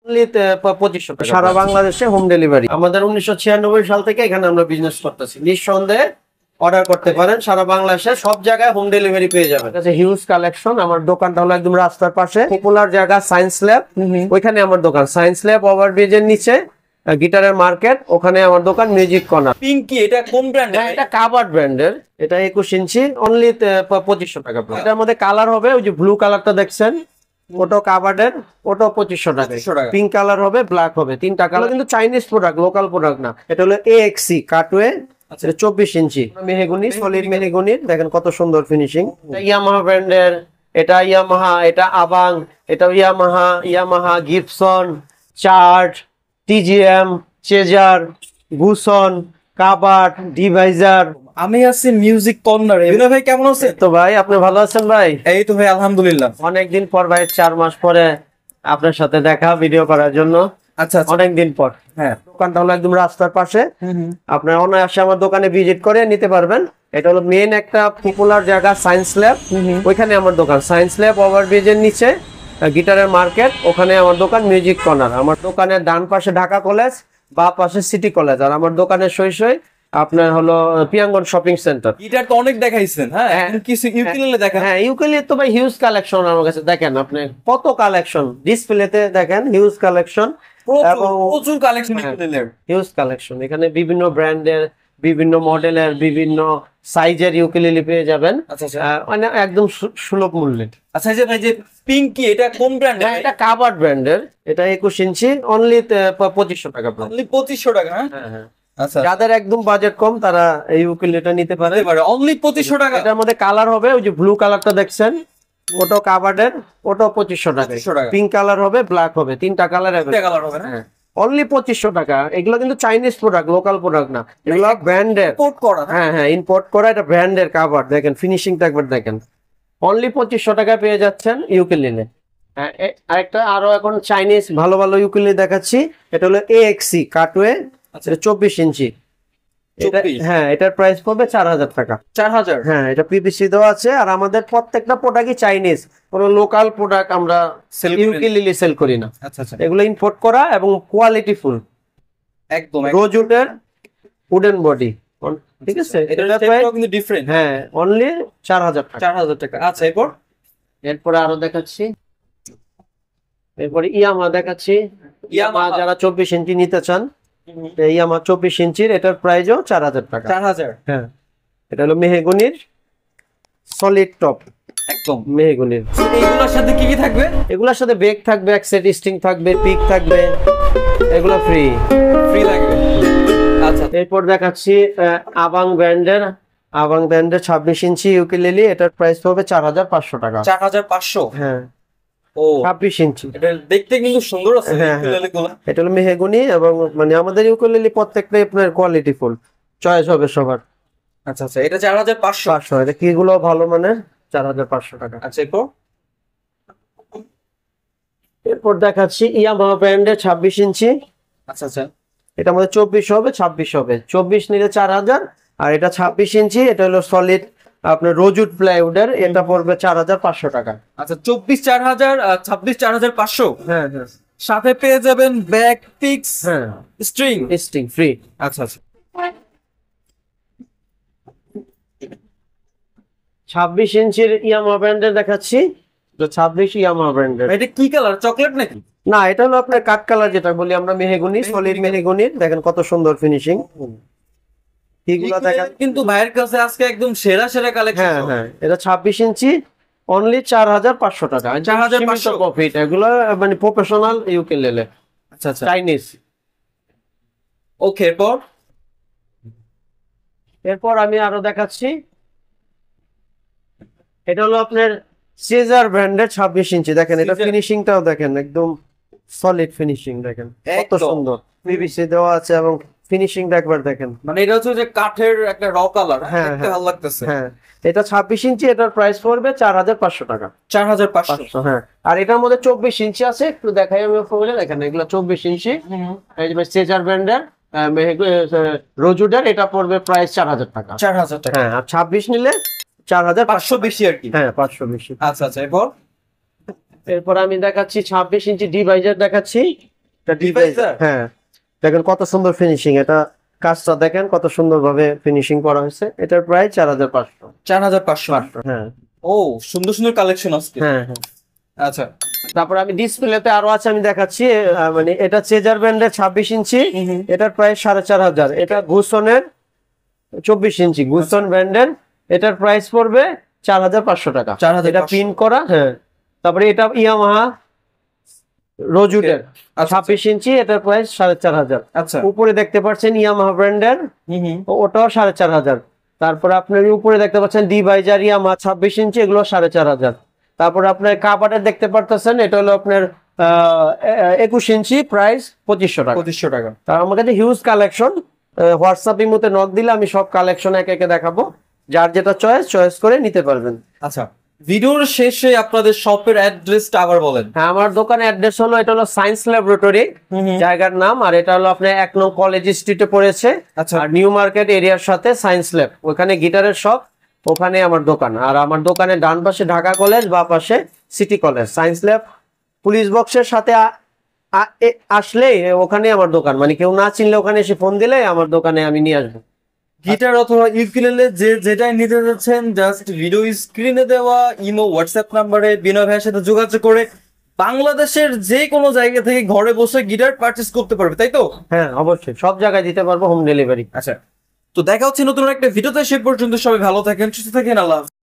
2500 টাকা সারা বাংলাদেশে home delivery. আমাদের 1996 সাল থেকে এখানে আমরা বিজনেস করতেছি। নিঃসন্দেহে অর্ডার করতে পারেন, সারা বাংলাদেশে সব জায়গায় হোম ডেলিভারি পেয়ে যাবেন। এটা হিউজ কালেকশন। আমার দোকানটা হলো একদম রাস্তার পাশে, পপুলার জায়গা সায়েন্স ল্যাব, ওইখানে আমার দোকান। সায়েন্স ল্যাব ওভারব্রিজের নিচে গিটারের মার্কেট, ওখানে আমার দোকান মিউজিক কর্নার। পিঙ্কি এটা কোন ব্র্যান্ডের? এটা কাবার্ড ব্র্যান্ডের, এটা 21 ইঞ্চি, অনলি 2500 টাকা। এটার মধ্যে কালার হবে, ওই যে ব্লু কালারটা দেখছেন ওটা কাবার্ডের, ওটা 2500 টাকা। পিঙ্ক কালার হবে, ব্ল্যাক হবে, তিনটা কালার। কিন্তু চাইনিজ প্রোডাক্ট, লোকাল প্রোডাক্ট না। এটা হলো AXC কাটওয়ে, 24 ইঞ্চি মেহগনি, সলিড মেহগনির। দেখেন কত সুন্দর ফিনিশিং। ইয়ামাহা ব্র্যান্ডের, এটা ইয়ামাহা, এটা আবাং, এটা ইয়ামাহা গিবসন, চার্ট, TGM, চেজার, গুসন, কাবার্ড, ডিভাইজার। আমি আছি মিউজিক কর্নারে। বিনয় ভাই কেমন আছেন? তো ভাই আপনি ভালো আছেন ভাই? এই তো ভাই আলহামদুলিল্লাহ। অনেকদিন পর ভাই, 4 মাস পরে আপনার সাথে দেখা ভিডিও করার জন্য। আচ্ছা, অনেকদিন পর। হ্যাঁ, দোকানটা হলো একদম রাস্তার পাশে। আপনার অনায়াসে আমার দোকানে ভিজিট করে নিতে পারবেন। এটা হলো মেইন একটা পপুলার জায়গা সায়েন্স ল্যাব, ওইখানে আমার দোকান। সায়েন্স ল্যাব ওভারব্রিজের নিচে গিটারের মার্কেট, ওখানে আমার দোকান মিউজিক কর্নার। আমার দোকানের ডান পাশে ঢাকা কলেজ, বা পাশে সিটি কলেজ। আর আমার দোকানের সই আপনার হলো পিয়াঙ্গন শপিং সেন্টার। গিটার তো অনেক দেখাইছেন, হ্যাঁ, কিছু ইউকেলেলে দেখা। হ্যাঁ, ইউকেলেলে তো ভাই হিউজ কালেকশন আমার কাছে। দেখেন আপনি কত কালেকশন, ডিসপ্লেতে দেখেন হিউজ কালেকশন, প্রচুর কালেকশন ইউকেলেলের। Huge collection. এখানে বিভিন্ন ব্র্যান্ডের, বিভিন্ন মডেলের, বিভিন্ন সাইজের ইউকেলেলে পেয়ে যাবেন। আচ্ছা, মানে একদম সুলভ মূল্যে। আচ্ছা, এই যে ভাই যে পিঙ্কি এটা কোন ব্র্যান্ডের? এটা কাবার্ড ব্র্যান্ডের, এটা 21 ইঞ্চি, অনলি 2500 টাকা। অনলি 2500 টাকা? হ্যাঁ। আচ্ছা, যাদের একদম বাজেট কম তারা এই ইউকেলেলেটা নিতে পারে। অনলি 2500 টাকা। এটার মধ্যে কালার হবে, ওই যে ব্লু কালারটা দেখছেন ওটা কাবার্ডের, ওটা 2500 টাকা। পিঙ্ক কালার হবে, ব্ল্যাক হবে, তিনটা কালার হবে। হ্যাঁ, অনলি 2500 টাকা। এগুলো কিন্তু চাইনিজ প্রোডাক্ট, লোকাল প্রোডাক্ট না। এগুলো ব্র্যান্ডের, ইম্পোর্ট করা। হ্যাঁ, ইম্পোর্ট করা। এটা ব্র্যান্ডের কাবার্ড। দেখেন ফিনিশিংটা একবার দেখেন। অনলি 2500 টাকায় পেয়ে যাচ্ছেন ইউকেলেলে। আরেকটা আরো এখন চাইনিজ ভালো ভালো ইউকেলেলে দেখাচ্ছি। এটা হলো AXC কাটওয়ে, 24 ইঞ্চি। হ্যাঁ, এটার প্রাইস পড়বে 4000 টাকা। 4000? হ্যাঁ, এটা PVC দেওয়া আছে। আর আমাদের প্রত্যেকটা প্রোডাক্টই চাইনিজ, কোনো লোকাল প্রোডাক্ট আমরা ইউকেলেলে সেল করি না। আচ্ছা, এগুলো ইম্পোর্ট করা এবং কোয়ালিটি ফুল, একদম রোজউডের উডেন বডি। ঠিক আছে, এটা শেপটাও কিন্তু ডিফারেন্ট। হ্যাঁ, অনলি 4000 টাকা। 4000 টাকা। আচ্ছা, এরপরে আরো দেখাচ্ছি। এরপরে ইয়ামাহা দেখাচ্ছি। ইয়ামাহা যারা 24 ইঞ্চি নিতে চান, ইয়ামাহা 24 ইঞ্চির, এটার প্রাইসও 4000 টাকা। 4000? হ্যাঁ, এটা হলো মেহগনির সলিড টপ, একদম মেহগনির। এইগুলোর সাথে কি কি থাকবে? এগুলোর সাথে বেগ থাকবে, এক সেট স্ট্রিং থাকবে, পিক থাকবে, এগুলো ফ্রি লাগবে। আচ্ছা, এরপর দেখাচ্ছি আবাং ব্র্যান্ডের 26 ইঞ্চি ইউকেলেলে। এটার প্রাইস হবে 4500 টাকা। 4500? হ্যাঁ, ও 26 ইঞ্চি। এটা দেখতে কিন্তু সুন্দর আছে ইউকেলেলেগুলো। এটা হলো মেহগনি, এবং মানে আমাদের ইউকেলেলে প্রত্যেকটাই আপনার কোয়ালিটি ফুল, চয়েস হবে সবার। আচ্ছা, এটা 4500? এটা কিগুলো ভালো মানের, 4500 টাকা। আচ্ছা, এরপর দেখাচ্ছি ইয়ামাহা ব্র্যান্ডের 26 ইঞ্চি। আচ্ছা, এটা আমাদের 24 হবে, 26 হবে। 24 নিলে 4000, আর এটা 26 ইঞ্চি। এটা হলো সলিড আপনার রোজউড প্লাইউডের, এটা পড়বে 4500 টাকা। আচ্ছা, 24 4000, 26 4500। হ্যাঁ, সাথে পেয়ে যাবেন ব্যাক, পিক্স, হ্যাঁ, স্ট্রিং ফ্রি। আচ্ছা, 26 ইঞ্চির ইয়ামাহা ব্র্যান্ডের দেখাচ্ছি। 26 ইয়ামাহা ব্র্যান্ডের। এটা কি কালার? চকলেট নাকি? না, এটা হলো আপনার কাঠ কালার, যেটা বলি আমরা মেহগনি, সলিড মেহগনির। দেখেন কত সুন্দর ফিনিশিং। এগুলা দেখেন কিন্তু ভাইয়ের কাছে আজকে একদম সেরা কালেকশন। হ্যাঁ, এটা 26 ইঞ্চি, অনলি 4500 টাকা। 4500 প্রফিট। এগুলো মানে প্রফেশনাল ইউকেলেলে। আচ্ছা, চাইনিজ। ওকে, এরপর আমি আরো দেখাচ্ছি। এটা হলো আপনার চেজার ব্র্যান্ডের 26 ইঞ্চি। দেখেন এটা ফিনিশিংটাও দেখেন, একদম সলিড ফিনিশিং। দেখেন কত সুন্দর, PVC দেওয়া আছে, এবং ফিনিশিংটা একবার দেখেন। মানে এটা হচ্ছে যে কাঠের একটা র কালার, হ্যাঁ, দেখতে ভালো লাগতেছে। হ্যাঁ, এটা 26 ইঞ্চি, এটার প্রাইস পড়বে 4500 টাকা। 4500? হ্যাঁ, আর এটার মধ্যে 24 ইঞ্চি আছে, একটু দেখাই আমি উপরে। দেখেন এগুলো 24 ইঞ্চি, এই যে চেজার ব্র্যান্ডের রোজউডের, এটা পড়বে প্রাইস 4000 টাকা। 4000 টাকা? হ্যাঁ, আর 26 নিলে 4500 বেশি আর কি। হ্যাঁ, 500 বেশি। আচ্ছা, এরপর আমি দেখাচ্ছি 26 ইঞ্চি ডিভাইজার দেখাচ্ছি। এটা ডিভাইজার, হ্যাঁ দেখেন কত সুন্দর ফিনিশিং, এটা কাজটা দেখেন কত সুন্দর ভাবে ফিনিশিং করা হয়েছে। এটার প্রাইস 4500। 4500। হ্যাঁ ও সুন্দর সুন্দর কালেকশন আজকে। হ্যাঁ হ্যাঁ। আচ্ছা তারপর আমি ডিসপ্লেতে আরো আছে, আমি দেখাচ্ছি। মানে এটা চেজার ব্র্যান্ডের 26 ইঞ্চি, এটার প্রাইস 4500। এটা গুসনের 24 ইঞ্চি, গুসন ব্র্যান্ডের, এটার প্রাইস পড়বে 4500 টাকা। 4500 এটা পিন করা, হ্যাঁ। তারপরে এটা ইয়ামাহা রোজুডের 26 ইঞ্চি, এটার প্রাইস 4500। আচ্ছা। উপরে দেখতে পাচ্ছেন ইয়ামাহা ব্র্যান্ডের, ওটাও 4500। তারপরে আপনার উপরে দেখতে পাচ্ছেন ডিভাইজার ইয়ামাহা 26 ইঞ্চি, এগুলো 4500। তারপরে আপনার কাবার্ডের দেখতে পারতেছেন, এটা হলো আপনার 21 ইঞ্চি, প্রাইস 2500 টাকা। 2500 টাকা। তার আমার কাছে হিউজ কালেকশন। হোয়াটসঅ্যাপ ইমোতে নক দিলে আমি সব কালেকশন একে একে দেখাবো, যার যেটা চয়েস করে নিতে পারবেন। আচ্ছা, ভিডিওর শেষে আপনাদের শপের অ্যাড্রেসটা আবার বলেন। হ্যাঁ, আমার দোকানের অ্যাড্রেস হলো, এটা হলো সায়েন্স ল্যাবরেটরি জায়গার নাম, আর এটা হলো আপনার 1 নং কলেজ স্ট্রিটে পড়েছে। আচ্ছা। আর নিউ মার্কেট এরিয়ার সাথে সায়েন্স ল্যাব, ওখানে গিটারের শপ, ওখানে আমার দোকান। আর আমার দোকানের ডান পাশে ঢাকা কলেজ, বা পাশে city college. Science lab police বক্সের সাথে আসলে ওখানে আমার দোকান, মানে কেউ না চিনলে ওখানে এসে ফোন দিলে আমার দোকানে আমি নিয়ে আসবো। গিটার অথবা ইউকুলেলে যেটাই নিতে যাচ্ছেন, জাস্ট ভিডিও স্ক্রিনে দেওয়া ইমো হোয়াটসঅ্যাপ নাম্বারে বিনয় ভাইয়ের সাথে যোগাযোগ করে বাংলাদেশের যে কোনো জায়গা থেকে ঘরে বসে গিটার পারচেজ করতে পারবে, তাই তো? হ্যাঁ অবশ্যই, সব জায়গায় দিতে পারবো হোম ডেলিভারি। আচ্ছা, তো দেখা হচ্ছে নতুন একটা ভিডিওতে। সে পর্যন্ত সবাই ভালো থাকেন, সুস্থ থাকেন, আল্লাহ হাফেজ।